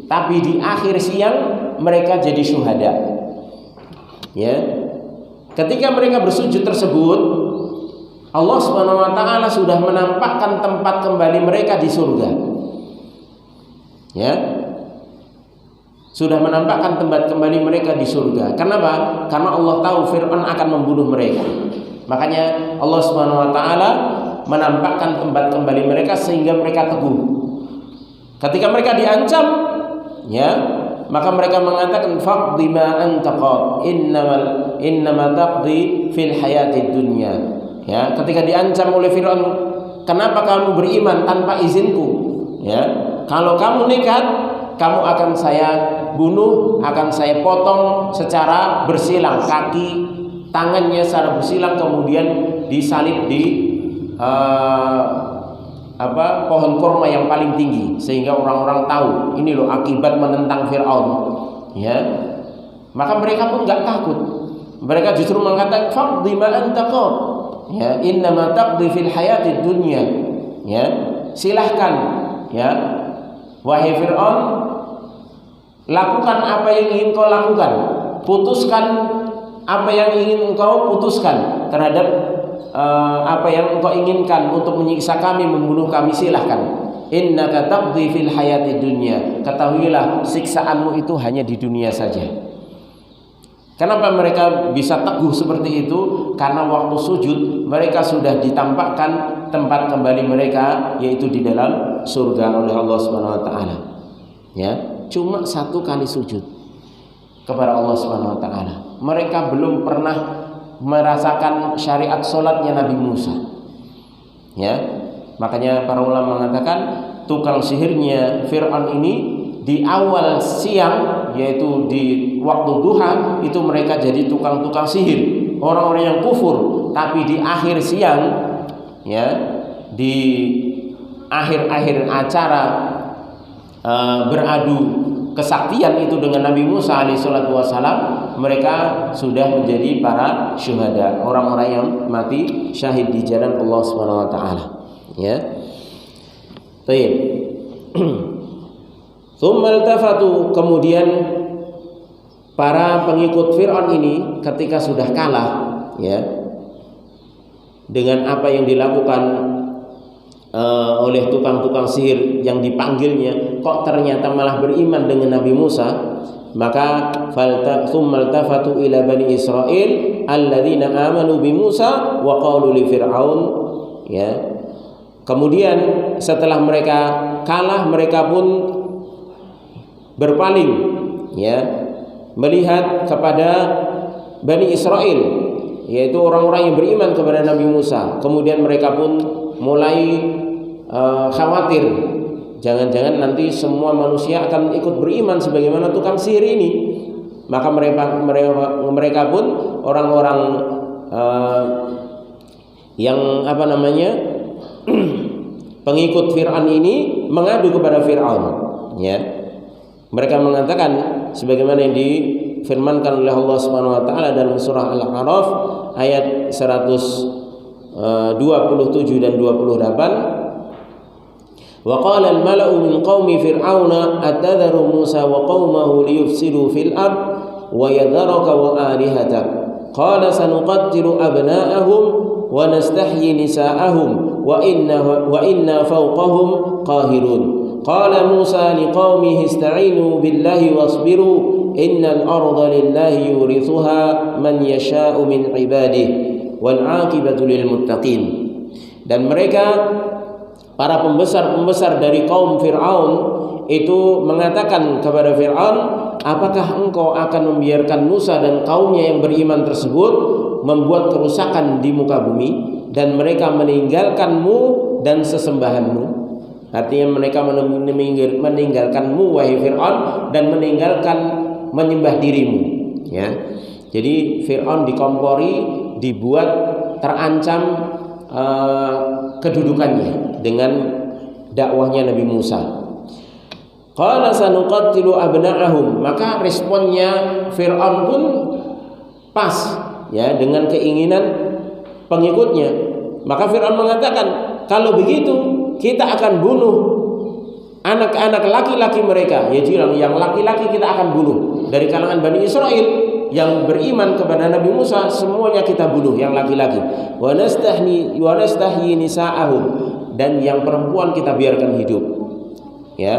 tapi di akhir siang mereka jadi syuhada. Ya. Ketika mereka bersujud tersebut, Allah Subhanahu wa taala sudah menampakkan tempat kembali mereka di surga. Ya. Sudah menampakkan tempat kembali mereka di surga. Kenapa? Karena Allah tahu Fir'aun akan membunuh mereka. Makanya Allah Subhanahu wa taala menampakkan tempat kembali mereka sehingga mereka teguh. Ketika mereka diancam, ya, maka mereka mengatakan faqdi ma anta qad innama taqdi fil hayatid dunya. Ya, ketika diancam oleh Fir'aun, kenapa kamu beriman tanpa izinku? Ya, kalau kamu nekat, kamu akan saya bunuh, akan saya potong secara bersilang, kaki, tangannya secara bersilang, kemudian disalib di pohon kurma yang paling tinggi, sehingga orang-orang tahu ini loh akibat menentang Fir'aun. Ya, maka mereka pun nggak takut. Mereka justru mengatakan faqdi ma anta qad. Ya, innama taqdi fil hayatid dunya. Ya, silahkan. Ya, wahai Fir'aun, lakukan apa yang ingin kau lakukan, putuskan apa yang ingin engkau putuskan terhadap apa yang engkau inginkan untuk menyiksa kami, membunuh kami, silahkan. Innaka taqdi fil hayati dunya. Ketahuilah siksaanmu itu hanya di dunia saja. Kenapa mereka bisa teguh seperti itu? Karena waktu sujud mereka sudah ditampakkan tempat kembali mereka, yaitu di dalam surga oleh Allah Subhanahu wa taala. Ya, cuma satu kali sujud kepada Allah Subhanahu wa taala. Mereka belum pernah merasakan syariat salatnya Nabi Musa. Ya. Makanya para ulama mengatakan tukang sihirnya Fir'aun ini di awal siang, yaitu di waktu duha, itu mereka jadi tukang-tukang sihir, orang-orang yang kufur. Tapi di akhir siang, ya, di akhir-akhir acara beradu kesaktian itu dengan Nabi Musa alaihissalatu wassalam, mereka sudah menjadi para syuhada, orang-orang yang mati syahid di jalan Allah Subhanahu wa taala. Ya. Baik. Tsumma altafatu, kemudian para pengikut Fir'aun ini ketika sudah kalah, ya, dengan apa yang dilakukan oleh tukang-tukang sihir yang dipanggilnya, kok ternyata malah beriman dengan Nabi Musa, maka tsumma altafatu ila bani Israil alladzina amanu bi Musa wa qalu li Fir'aun. Ya. Kemudian setelah mereka kalah, mereka pun berpaling, ya, melihat kepada Bani Israel, yaitu orang-orang yang beriman kepada Nabi Musa. Kemudian mereka pun mulai khawatir, jangan-jangan nanti semua manusia akan ikut beriman sebagaimana tukang sihir ini. Maka mereka pun orang-orang yang pengikut Fir'aun ini mengadu kepada Fir'aun, ya. Mereka mengatakan sebagaimana yang difirmankan oleh Allah Subhanahu wa taala dalam surah Al-A'raf ayat 127 dan 28. Wa qala al-mala'u min qaumi fir'auna atadharu Musa wa qaumahu liyufsidu fil ard wa yadharaka wa alihatak. Qala sanuqattilu abna'ahum wa nastahyi nisa'ahum wa wa inna fawqahum qahirun. Qala Musa liqaumihi ista'inu billahi wasbiru innal arda lillahi yurithuha man yasha'u min ibadihi wal 'aqibatu lil muttaqin. Dan mereka para pembesar-pembesar dari kaum Fir'aun itu mengatakan kepada Fir'aun, apakah engkau akan membiarkan Musa dan kaumnya yang beriman tersebut membuat kerusakan di muka bumi dan mereka meninggalkanmu dan sesembahanmu? Artinya mereka meninggalkanmu wahai Fir'aun dan meninggalkan menyembah dirimu, ya. Jadi Fir'aun dikompori, dibuat terancam kedudukannya dengan dakwahnya Nabi Musa. Qala sanuqattilu abna'ahum, maka responnya Fir'aun pun pas, ya, dengan keinginan pengikutnya. Maka Fir'aun mengatakan, kalau begitu kita akan bunuh anak-anak laki-laki mereka, yaitu yang laki-laki kita akan bunuh dari kalangan Bani Israel yang beriman kepada Nabi Musa, semuanya kita bunuh yang laki-laki. Wa nastahyi nisa'ahum, dan yang perempuan kita biarkan hidup, ya.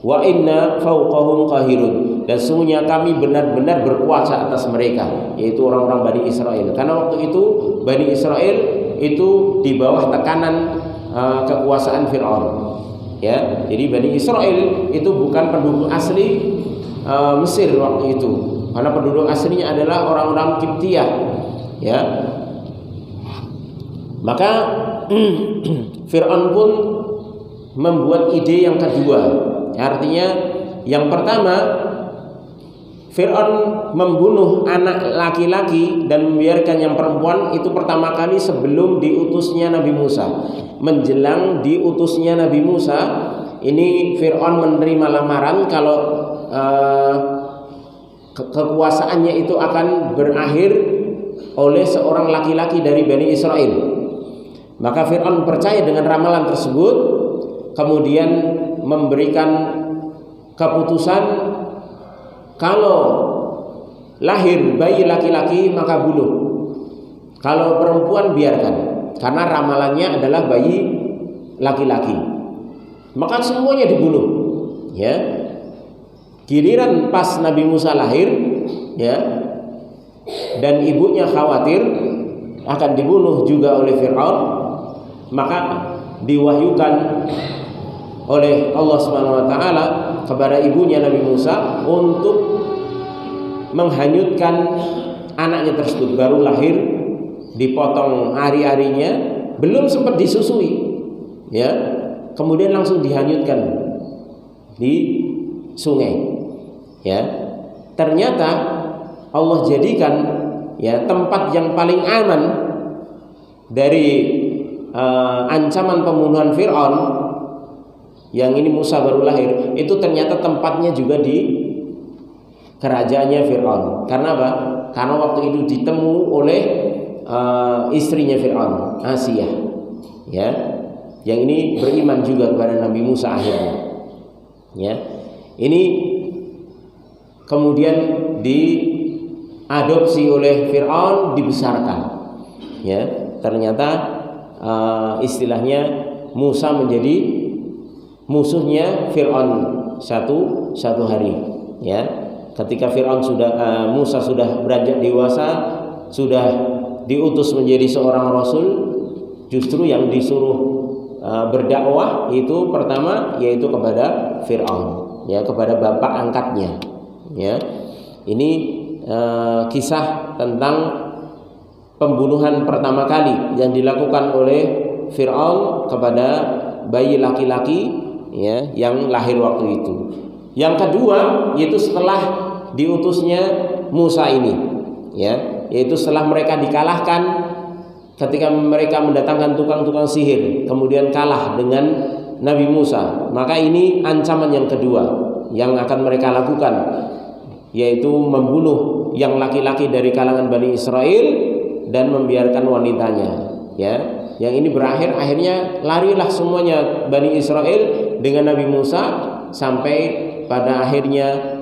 Wa inna fawqahum qahirun, dan sesungguhnya kami benar-benar berkuasa atas mereka, yaitu orang-orang Bani Israel. Karena waktu itu Bani Israel itu di bawah tekanan kekuasaan Fir'aun, ya. Jadi Bani Israel itu bukan penduduk asli Mesir waktu itu, karena penduduk aslinya adalah orang-orang Kiptiyah, ya. Maka Fir'aun pun membuat ide yang kedua. Artinya yang pertama, Fir'aun membunuh anak laki-laki dan membiarkan yang perempuan itu pertama kali sebelum diutusnya Nabi Musa. Menjelang diutusnya Nabi Musa, ini Fir'aun menerima lamaran kalau kekuasaannya itu akan berakhir oleh seorang laki-laki dari Bani Israel. Maka Fir'aun percaya dengan ramalan tersebut, kemudian memberikan keputusan, kalau lahir bayi laki-laki maka bunuh, kalau perempuan biarkan, karena ramalannya adalah bayi laki-laki. Maka semuanya dibunuh, ya. Giliran pas Nabi Musa lahir, ya, dan ibunya khawatir akan dibunuh juga oleh Fir'aun, maka diwahyukan oleh Allah Subhanahu wa taala kepada ibunya Nabi Musa untuk menghanyutkan anaknya tersebut. Baru lahir, dipotong ari-arinya, belum sempat disusui, ya, kemudian langsung dihanyutkan di sungai, ya. Ternyata Allah jadikan, ya, tempat yang paling aman dari ancaman pembunuhan Fir'aun, yang ini Musa baru lahir, itu ternyata tempatnya juga di kerajaannya Fir'aun. Karena apa? Karena waktu itu ditemu oleh istrinya Fir'aun, Asiyah, ya, yang ini beriman juga kepada Nabi Musa akhirnya, ya. Ini kemudian diadopsi oleh Fir'aun, dibesarkan, ya. Ternyata istilahnya Musa menjadi musuhnya Fir'aun satu hari, ya. Ketika Musa sudah beranjak dewasa, sudah diutus menjadi seorang rasul, justru yang disuruh berdakwah itu pertama yaitu kepada Fir'aun, ya, kepada bapak angkatnya, ya. Ini kisah tentang pembunuhan pertama kali yang dilakukan oleh Fir'aun kepada bayi laki-laki, ya, yang lahir waktu itu. Yang kedua yaitu setelah diutusnya Musa ini, ya, yaitu setelah mereka dikalahkan ketika mereka mendatangkan tukang-tukang sihir, kemudian kalah dengan Nabi Musa. Maka ini ancaman yang kedua yang akan mereka lakukan, yaitu membunuh yang laki-laki dari kalangan Bani Israel dan membiarkan wanitanya, ya. Yang ini berakhir, akhirnya larilah semuanya Bani Israel dengan Nabi Musa, sampai pada akhirnya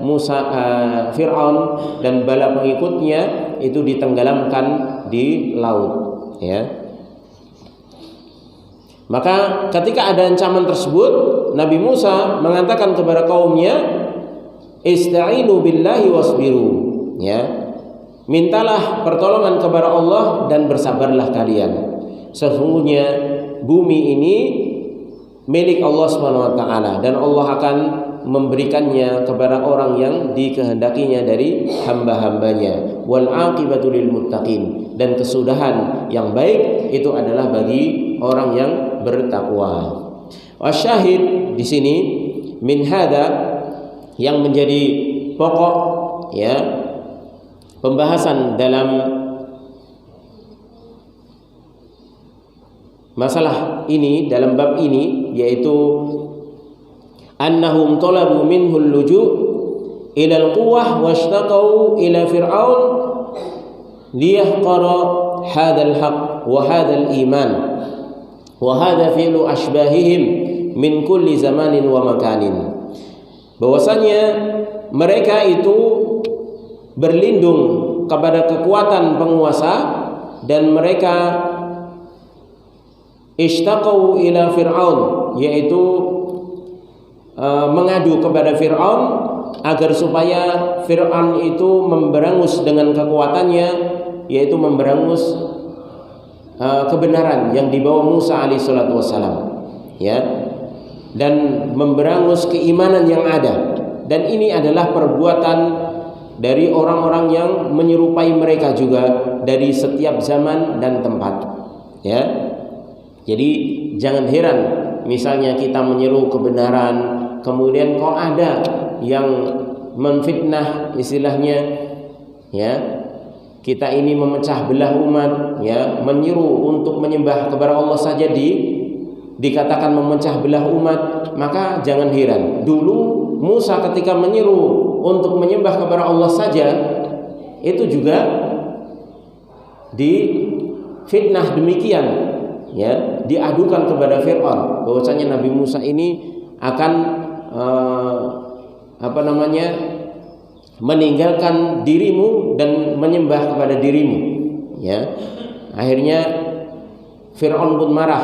Fir'aun dan bala pengikutnya itu ditenggelamkan di laut, ya. Maka ketika ada ancaman tersebut, Nabi Musa mengatakan kepada kaumnya, "Ista'inu billahi wasbiru." Ya. Mintalah pertolongan kepada Allah dan bersabarlah kalian. Sesungguhnya bumi ini milik Allah Subhanahu wa taala dan Allah akan memberikannya kepada orang yang dikehendakinya dari hamba-hambanya. Wal aqibatu lil muttaqin, dan kesudahan yang baik itu adalah bagi orang yang bertakwa. Wasyahid di sini min hada, yang menjadi pokok ya pembahasan dalam masalah ini, dalam bab ini, yaitu annahum talabu minhu al-luju' ila al-quwwah washtaqau ila fir'aun liyahqara hadzal haqq wa hadzal iman wa hadza fi'lu ashbahihim min kulli zamanin wa makanin. Bahwasanya mereka itu berlindung kepada kekuatan penguasa dan mereka ishtaqau ila fir'aun, yaitu mengadu kepada Fir'aun agar supaya Fir'aun itu memberangus dengan kekuatannya, yaitu memberangus kebenaran yang dibawa Musa alaihissalatu wassalam, ya, dan memberangus keimanan yang ada. Dan ini adalah perbuatan dari orang-orang yang menyerupai mereka juga dari setiap zaman dan tempat, ya. Jadi jangan heran misalnya kita menyeru kebenaran, kemudian kok ada yang menfitnah istilahnya, ya, kita ini memecah belah umat, ya, menyeru untuk menyembah kepada Allah saja dikatakan memecah belah umat, maka jangan heran. Dulu Musa ketika menyeru untuk menyembah kepada Allah saja itu juga difitnah demikian, ya, diadukan kepada Fir'aun bahwasanya Nabi Musa ini akan meninggalkan dirimu dan menyembah kepada dirimu, ya. Akhirnya Fir'aun pun marah,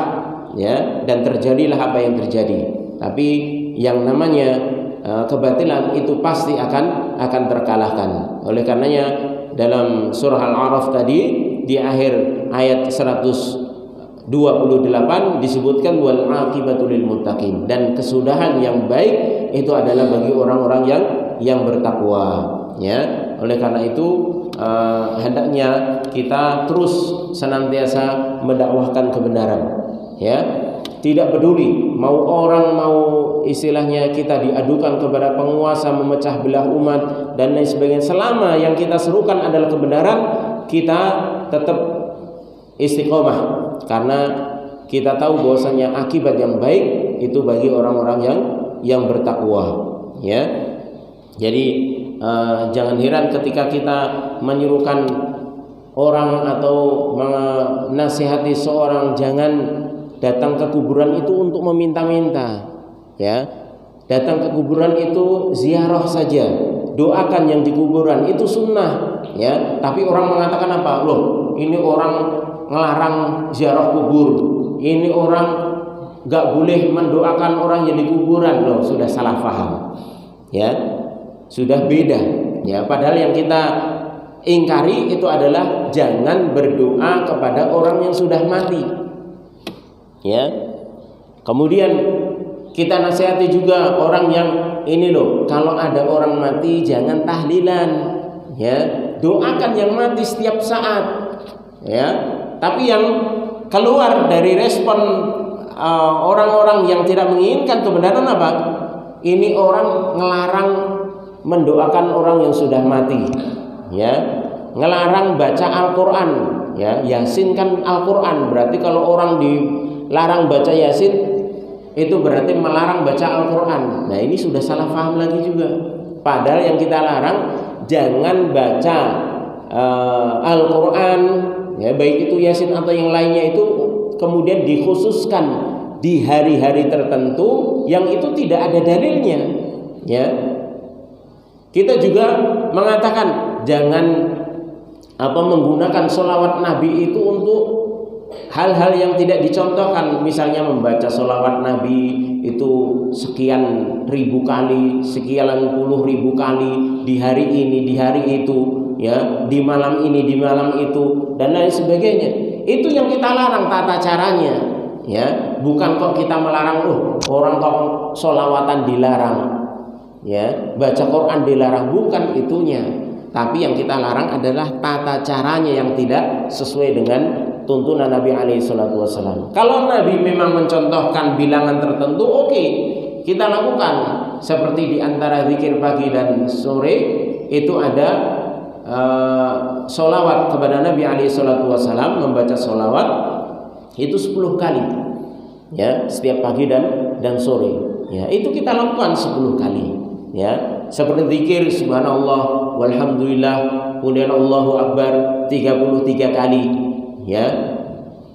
ya, dan terjadilah apa yang terjadi. Tapi yang namanya kebatilan itu pasti akan terkalahkan. Oleh karenanya dalam surah Al-A'raf tadi di akhir ayat 128 disebutkan wal aqibatu lil muttaqin, dan kesudahan yang baik itu adalah bagi orang-orang yang bertakwa, ya. Oleh karena itu hendaknya kita terus senantiasa mendakwahkan kebenaran, ya. Tidak peduli mau istilahnya kita diadukan kepada penguasa, memecah belah umat dan lain sebagainya, selama yang kita serukan adalah kebenaran, kita tetap istiqomah, karena kita tahu bahwasanya akibat yang baik itu bagi orang-orang yang bertakwa, ya. Jadi jangan heran ketika kita menyuruhkan orang atau menasihati seorang jangan datang ke kuburan itu untuk meminta-minta, ya. Datang ke kuburan itu ziarah saja, doakan yang di kuburan itu sunnah, ya. Tapi orang mengatakan apa? Loh, ini orang ngelarang ziarah kubur, ini orang nggak boleh mendoakan orang yang di kuburan. Loh, sudah salah paham, ya, sudah beda, ya. Padahal yang kita ingkari itu adalah jangan berdoa kepada orang yang sudah mati, ya. Kemudian kita nasihati juga orang yang ini loh, kalau ada orang mati jangan tahlilan, ya. Doakan yang mati setiap saat, ya. Tapi yang keluar dari respon orang-orang yang tidak menginginkan kebenaran apa? Ini orang ngelarang mendoakan orang yang sudah mati, ya. Ngelarang baca Al-Quran, ya. Yasin kan Al-Quran, berarti kalau orang dilarang baca Yasin itu berarti melarang baca Al-Quran. Nah, ini sudah salah paham lagi juga. Padahal yang kita larang jangan baca Al-Quran, ya, baik itu Yasin atau yang lainnya, itu kemudian dikhususkan di hari-hari tertentu yang itu tidak ada dalilnya, ya. Kita juga mengatakan jangan menggunakan sholawat Nabi itu untuk hal-hal yang tidak dicontohkan, misalnya membaca sholawat Nabi itu sekian ribu kali, sekian puluh ribu kali di hari ini, di hari itu, ya, di malam ini, di malam itu, dan lain sebagainya. Itu yang kita larang tata caranya, ya. Bukan kok kita melarang, orang kok sholawatan dilarang, ya, baca Quran dilarang, bukan itunya. Tapi yang kita larang adalah tata caranya yang tidak sesuai dengan tuntunan Nabi SAW. Kalau Nabi memang mencontohkan bilangan tertentu, oke, kita lakukan. Seperti di antara zikir pagi dan sore itu ada sholawat kepada Nabi SAW, membaca sholawat itu 10 kali, ya, setiap pagi dan sore. Ya, itu kita lakukan 10 kali. Ya, seperti zikir subhanallah walhamdulillah kemudian Allahu akbar 33 kali. Ya,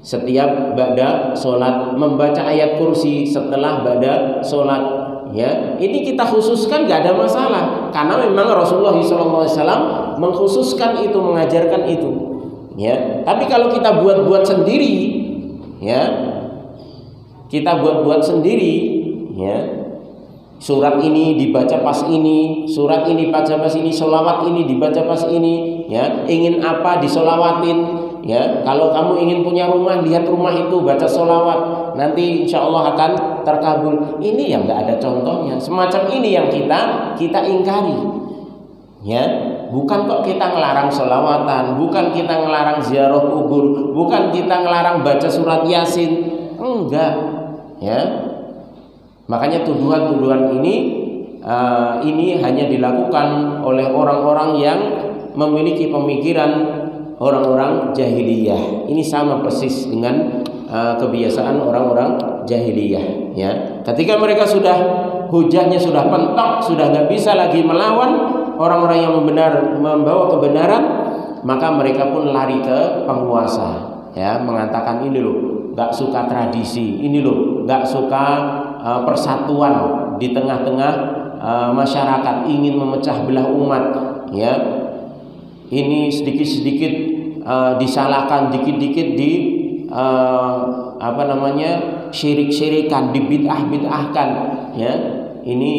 setiap ba'da sholat, membaca ayat kursi setelah ba'da sholat. Ya, ini kita khususkan, gak ada masalah, karena memang Rasulullah SAW mengkhususkan itu, mengajarkan itu. Ya, tapi kalau kita buat-buat sendiri, ya, kita buat-buat sendiri, ya, surat ini dibaca pas ini, surat ini baca pas ini, sholawat ini dibaca pas ini, ya, ingin apa disolawatin. Ya, kalau kamu ingin punya rumah, lihat rumah itu, baca sholawat, nanti insya Allah akan terkabul. Ini yang nggak ada contohnya. Semacam ini yang kita ingkari. Ya, bukan kok kita ngelarang sholawatan, bukan kita ngelarang ziarah kubur, bukan kita ngelarang baca surat Yasin, enggak. Ya, makanya tuduhan-tuduhan ini hanya dilakukan oleh orang-orang yang memiliki pemikiran orang-orang jahiliyah. Ini sama persis dengan kebiasaan orang-orang jahiliyah. Ya, ketika mereka sudah hujahnya sudah pentok, sudah nggak bisa lagi melawan orang-orang yang membawa kebenaran, maka mereka pun lari ke penguasa. Ya, mengatakan ini loh, nggak suka tradisi, ini loh, nggak suka persatuan di tengah-tengah masyarakat, ingin memecah belah umat. Ya, ini sedikit-sedikit disalahkan, dikit-dikit syirik-syirikan, dibid'ah-bid'ahkan. Ya, ini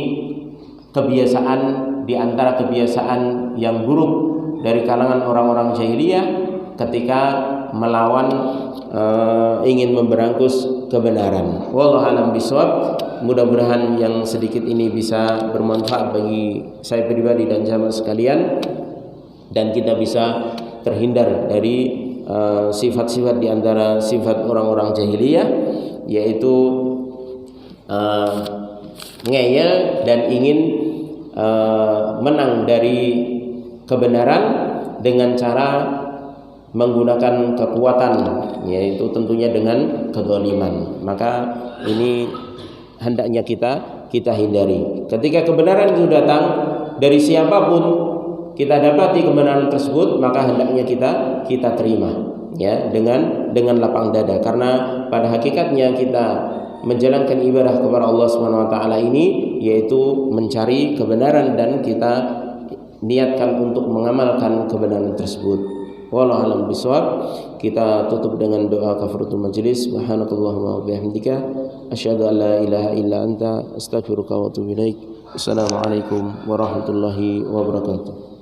kebiasaan di antara kebiasaan yang buruk dari kalangan orang-orang jahiliyah ketika melawan ingin memberangus kebenaran. Wallahu a'lam bishawab. Mudah-mudahan yang sedikit ini bisa bermanfaat bagi saya pribadi dan jamaah sekalian, dan kita bisa terhindar dari sifat-sifat di antara sifat orang-orang jahiliyah, yaitu ngeyel dan ingin menang dari kebenaran dengan cara menggunakan kekuatan, yaitu tentunya dengan kezaliman. Maka ini hendaknya kita hindari. Ketika kebenaran itu datang dari siapapun, kita dapati kebenaran tersebut, maka hendaknya kita terima, ya, dengan lapang dada, karena pada hakikatnya kita menjalankan ibadah kepada Allah Subhanahu wa taala ini yaitu mencari kebenaran, dan kita niatkan untuk mengamalkan kebenaran tersebut. Wallahu a'lam bishawab. Kita tutup dengan doa kafaratul majlis. Subhanakallahumma wa bihamdika asyhadu an la ilaha illa anta astaghfiruka wa atubu ilaik. Assalamualaikum warahmatullahi wabarakatuh.